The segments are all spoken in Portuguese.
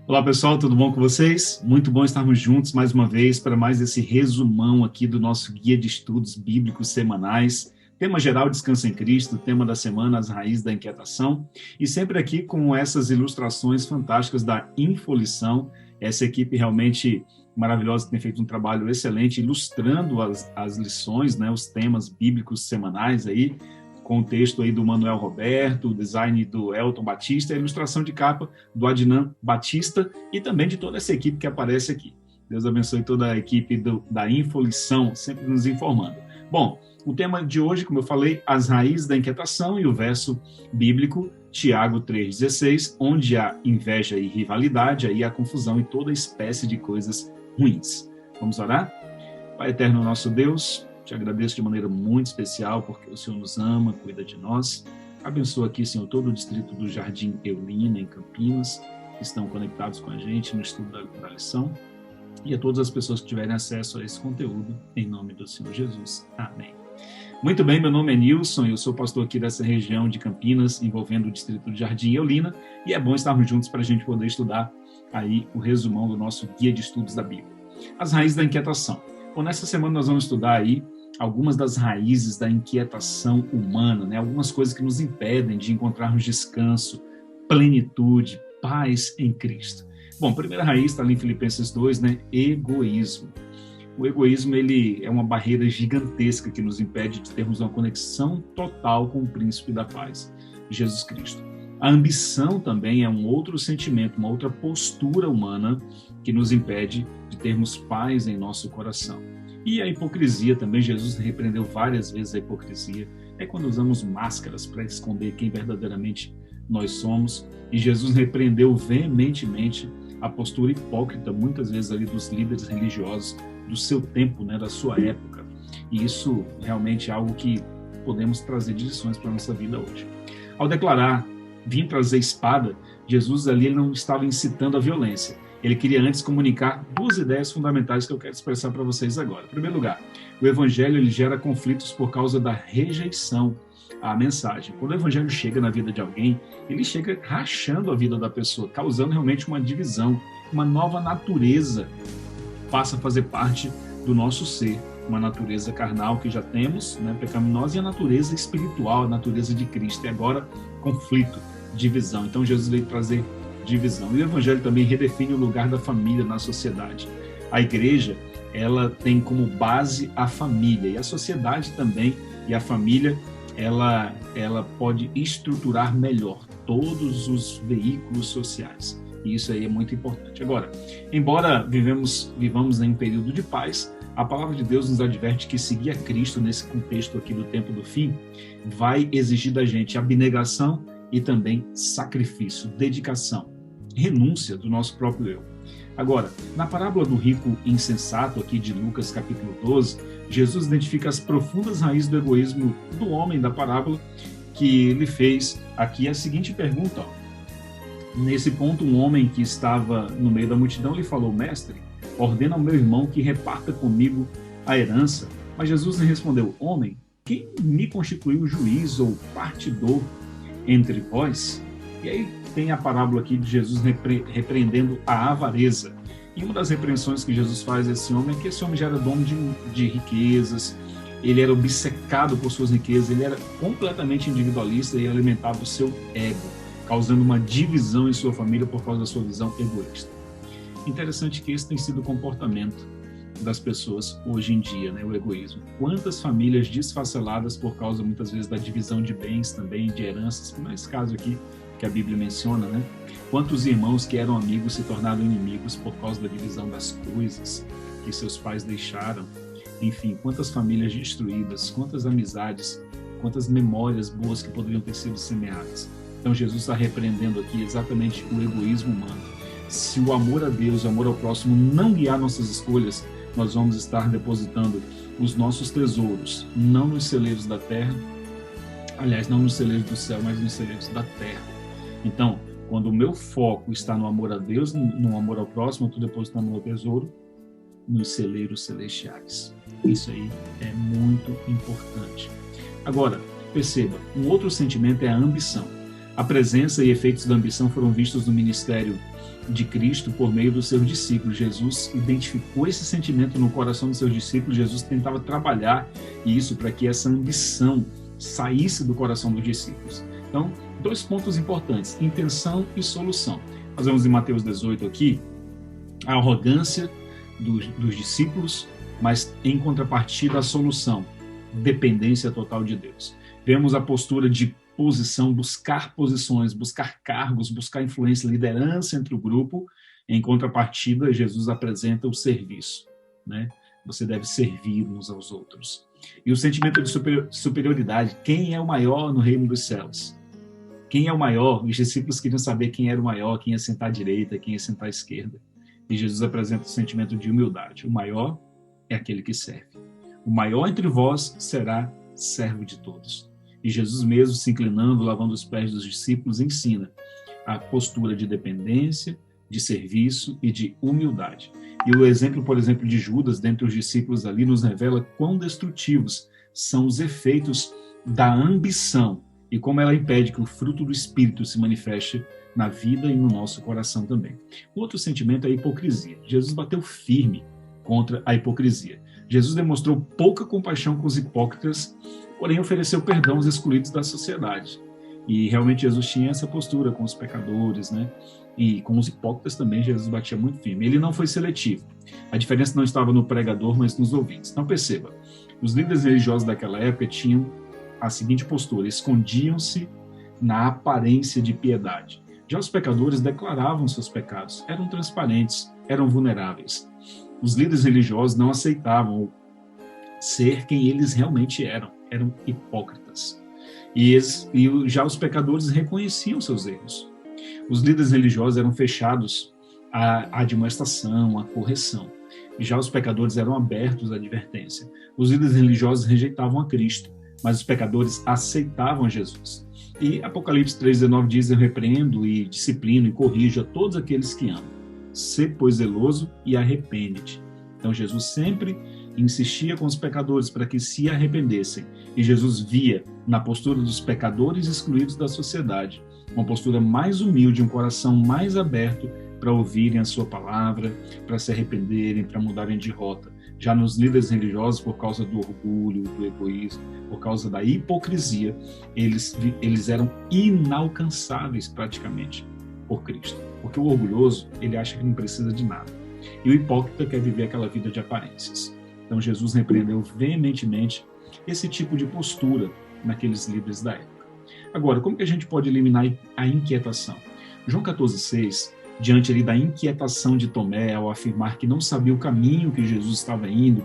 Olá pessoal, tudo bom com vocês? Muito bom estarmos juntos mais uma vez para mais esse resumão aqui do nosso guia de estudos bíblicos semanais. Tema geral, Descanso em Cristo, tema da semana, as raízes da inquietação. E sempre aqui com essas ilustrações fantásticas da Infolição, essa equipe realmente maravilhosa que tem feito um trabalho excelente, ilustrando as lições, né, os temas bíblicos semanais aí, com o texto aí do Manuel Roberto, o design do Elton Batista, a ilustração de capa do Adnan Batista e também de toda essa equipe que aparece aqui. Deus abençoe toda a equipe da Infolição, sempre nos informando. Bom, o tema de hoje, como eu falei, as raízes da inquietação e o verso bíblico, Tiago 3,16, onde há inveja e rivalidade, aí há confusão e toda espécie de coisas ruins. Vamos orar? Pai eterno, nosso Deus, te agradeço de maneira muito especial porque o Senhor nos ama, cuida de nós. Abençoa aqui, Senhor, todo o distrito do Jardim Eulina, em Campinas, que estão conectados com a gente no estudo da lição, e a todas as pessoas que tiverem acesso a esse conteúdo, em nome do Senhor Jesus. Amém. Muito bem, meu nome é Nilson, eu sou pastor aqui dessa região de Campinas, envolvendo o distrito do Jardim Eulina, e é bom estarmos juntos para a gente poder estudar aí o resumão do nosso guia de estudos da Bíblia. As raízes da inquietação. Bom, nessa semana nós vamos estudar aí algumas das raízes da inquietação humana, né? Algumas coisas que nos impedem de encontrarmos descanso, plenitude, paz em Cristo. Bom, a primeira raiz está ali em Filipenses 2, né? Egoísmo. O egoísmo, ele é uma barreira gigantesca que nos impede de termos uma conexão total com o príncipe da paz, Jesus Cristo. A ambição também é um outro sentimento, uma outra postura humana que nos impede de termos paz em nosso coração. E a hipocrisia também, Jesus repreendeu várias vezes a hipocrisia. É quando usamos máscaras para esconder quem verdadeiramente nós somos. E Jesus repreendeu veementemente a postura hipócrita, muitas vezes ali dos líderes religiosos do seu tempo, né, da sua época. E isso realmente é algo que podemos trazer de lições para a nossa vida hoje. Ao declarar, vim trazer espada, Jesus ali ele não estava incitando a violência. Ele queria antes comunicar duas ideias fundamentais que eu quero expressar para vocês agora. Em primeiro lugar, o evangelho ele gera conflitos por causa da rejeição à mensagem. Quando o evangelho chega na vida de alguém, ele chega rachando a vida da pessoa, causando realmente uma divisão, uma nova natureza passa a fazer parte do nosso ser, uma natureza carnal que já temos, né, pecaminosa, e a natureza espiritual, a natureza de Cristo. E agora, conflito, divisão. Então, Jesus veio trazer divisão. E o Evangelho também redefine o lugar da família na sociedade. A igreja, ela tem como base a família, e a sociedade também, e a família, ela pode estruturar melhor todos os veículos sociais. E isso aí é muito importante. Agora, embora vivamos em um período de paz, a palavra de Deus nos adverte que seguir a Cristo nesse contexto aqui do tempo do fim vai exigir da gente abnegação e também sacrifício, dedicação, renúncia do nosso próprio eu. Agora, na parábola do rico insensato aqui de Lucas capítulo 12, Jesus identifica as profundas raízes do egoísmo do homem da parábola, que lhe fez aqui a seguinte pergunta, ó. Nesse ponto, um homem que estava no meio da multidão lhe falou, mestre, ordena ao meu irmão que reparta comigo a herança. Mas Jesus lhe respondeu, homem, quem me constituiu juiz ou partidor entre vós? E aí tem a parábola aqui de Jesus repreendendo a avareza. E uma das repreensões que Jesus faz a esse homem é que esse homem já era dono de riquezas, ele era obcecado por suas riquezas, ele era completamente individualista e alimentava o seu ego, causando uma divisão em sua família por causa da sua visão egoísta. Interessante que esse tem sido o comportamento das pessoas hoje em dia, né, o egoísmo. Quantas famílias desfaceladas por causa, muitas vezes, da divisão de bens também, de heranças, como é esse caso aqui que a Bíblia menciona, né? Quantos irmãos que eram amigos se tornaram inimigos por causa da divisão das coisas que seus pais deixaram. Enfim, quantas famílias destruídas, quantas amizades, quantas memórias boas que poderiam ter sido semeadas. Então Jesus está repreendendo aqui exatamente o egoísmo humano. Se o amor a Deus, o amor ao próximo não guiar nossas escolhas, nós vamos estar depositando os nossos tesouros, não nos celeiros da terra, aliás, não nos celeiros do céu, mas nos celeiros da terra. Então, quando o meu foco está no amor a Deus, no amor ao próximo, eu estou depositando o meu tesouro nos celeiros celestiais. Isso aí é muito importante. Agora, perceba, um outro sentimento é a ambição. A presença e efeitos da ambição foram vistos no ministério de Cristo por meio dos seus discípulos. Jesus identificou esse sentimento no coração dos seus discípulos. Jesus tentava trabalhar isso para que essa ambição saísse do coração dos discípulos. Então, 2 pontos importantes: intenção e solução. Nós vemos em Mateus 18 aqui a arrogância dos discípulos, mas em contrapartida a solução: dependência total de Deus. Vemos a postura de posição, buscar posições, buscar cargos, buscar influência, liderança entre o grupo. Em contrapartida, Jesus apresenta o serviço, né? Você deve servir uns aos outros. E o sentimento de superioridade: quem é o maior no reino dos céus? Quem é o maior? Os discípulos queriam saber quem era o maior, quem ia sentar à direita, quem ia sentar à esquerda. E Jesus apresenta o sentimento de humildade: o maior é aquele que serve. O maior entre vós será servo de todos. E Jesus mesmo, se inclinando, lavando os pés dos discípulos, ensina a postura de dependência, de serviço e de humildade. E o exemplo, por exemplo, de Judas, dentre os discípulos ali, nos revela quão destrutivos são os efeitos da ambição e como ela impede que o fruto do Espírito se manifeste na vida e no nosso coração também. O outro sentimento é a hipocrisia. Jesus bateu firme contra a hipocrisia. Jesus demonstrou pouca compaixão com os hipócritas, porém ofereceu perdão aos excluídos da sociedade. E realmente Jesus tinha essa postura com os pecadores, né? E com os hipócritas também Jesus batia muito firme. Ele não foi seletivo. A diferença não estava no pregador, mas nos ouvintes. Então perceba, os líderes religiosos daquela época tinham a seguinte postura: escondiam-se na aparência de piedade. Já os pecadores declaravam seus pecados, eram transparentes, eram vulneráveis. Os líderes religiosos não aceitavam ser quem eles realmente eram hipócritas. E já os pecadores reconheciam seus erros. Os líderes religiosos eram fechados à admoestação, à correção. E já os pecadores eram abertos à advertência. Os líderes religiosos rejeitavam a Cristo, mas os pecadores aceitavam Jesus. E Apocalipse 3,19 diz: eu repreendo e disciplino e corrijo a todos aqueles que amam. Sê, pois, zeloso e arrepende-te. Então Jesus sempre insistia com os pecadores para que se arrependessem. E Jesus via na postura dos pecadores excluídos da sociedade uma postura mais humilde, um coração mais aberto para ouvirem a sua palavra, para se arrependerem, para mudarem de rota. Já nos líderes religiosos, por causa do orgulho, do egoísmo, por causa da hipocrisia, eles eram inalcançáveis praticamente por Cristo. Porque o orgulhoso, ele acha que não precisa de nada. E o hipócrita quer viver aquela vida de aparências. Então Jesus repreendeu veementemente esse tipo de postura naqueles líderes da época. Agora, como que a gente pode eliminar a inquietação? João 14,6, diante ali da inquietação de Tomé ao afirmar que não sabia o caminho que Jesus estava indo,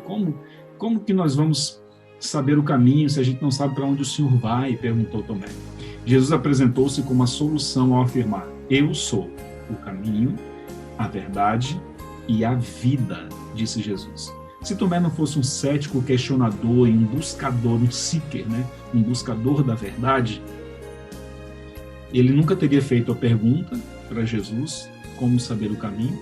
como que nós vamos saber o caminho se a gente não sabe para onde o Senhor vai? Perguntou Tomé. Jesus apresentou-se como a solução ao afirmar: eu sou o caminho, a verdade e a vida, disse Jesus. Se Tomé não fosse um cético questionador e um buscador, um seeker, né? Um buscador da verdade, ele nunca teria feito a pergunta para Jesus, como saber o caminho,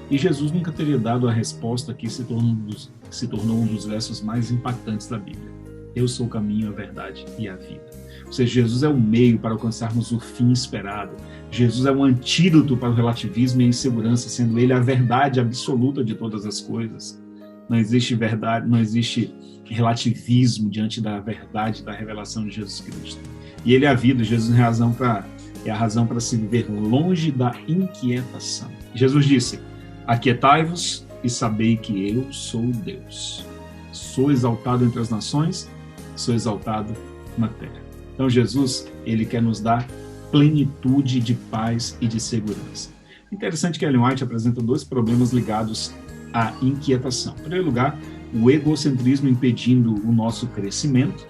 e Jesus nunca teria dado a resposta que se tornou um dos versos mais impactantes da Bíblia: eu sou o caminho, a verdade e a vida. Ou seja, Jesus é o meio para alcançarmos o fim esperado. Jesus é o antídoto para o relativismo e a insegurança, sendo ele a verdade absoluta de todas as coisas. Não existe verdade, não existe relativismo diante da verdade da revelação de Jesus Cristo. E ele é a vida. Jesus é a razão para se viver longe da inquietação. Jesus disse: aquietai-vos e sabei que eu sou Deus. Sou exaltado entre as nações, sou exaltado na terra. Então Jesus, ele quer nos dar plenitude de paz e de segurança. Interessante que Ellen White apresenta 2 problemas ligados à inquietação. Em primeiro lugar, o egocentrismo impedindo o nosso crescimento.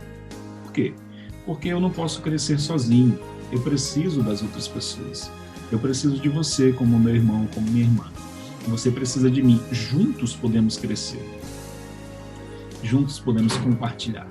Por quê? Porque eu não posso crescer sozinho. Eu preciso das outras pessoas. Eu preciso de você como meu irmão, como minha irmã. Você precisa de mim. Juntos podemos crescer. Juntos podemos compartilhar.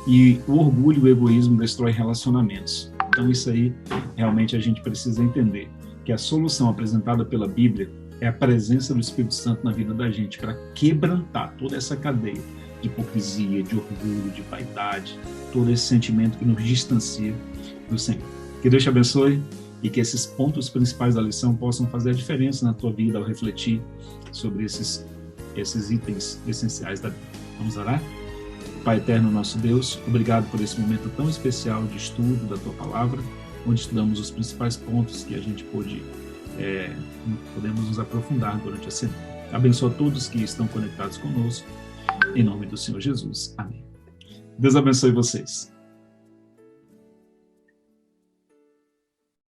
E o orgulho e o egoísmo destrói relacionamentos. Então isso aí, realmente a gente precisa entender que a solução apresentada pela Bíblia é a presença do Espírito Santo na vida da gente para quebrantar toda essa cadeia de hipocrisia, de orgulho, de vaidade, todo esse sentimento que nos distancia do Senhor. Que Deus te abençoe e que esses pontos principais da lição possam fazer a diferença na tua vida ao refletir sobre esses itens essenciais da Bíblia. Vamos orar? Pai eterno, nosso Deus, obrigado por esse momento tão especial de estudo da tua palavra, onde estudamos os principais pontos que a gente podemos nos aprofundar durante a semana. Abençoa todos que estão conectados conosco, em nome do Senhor Jesus. Amém. Deus abençoe vocês.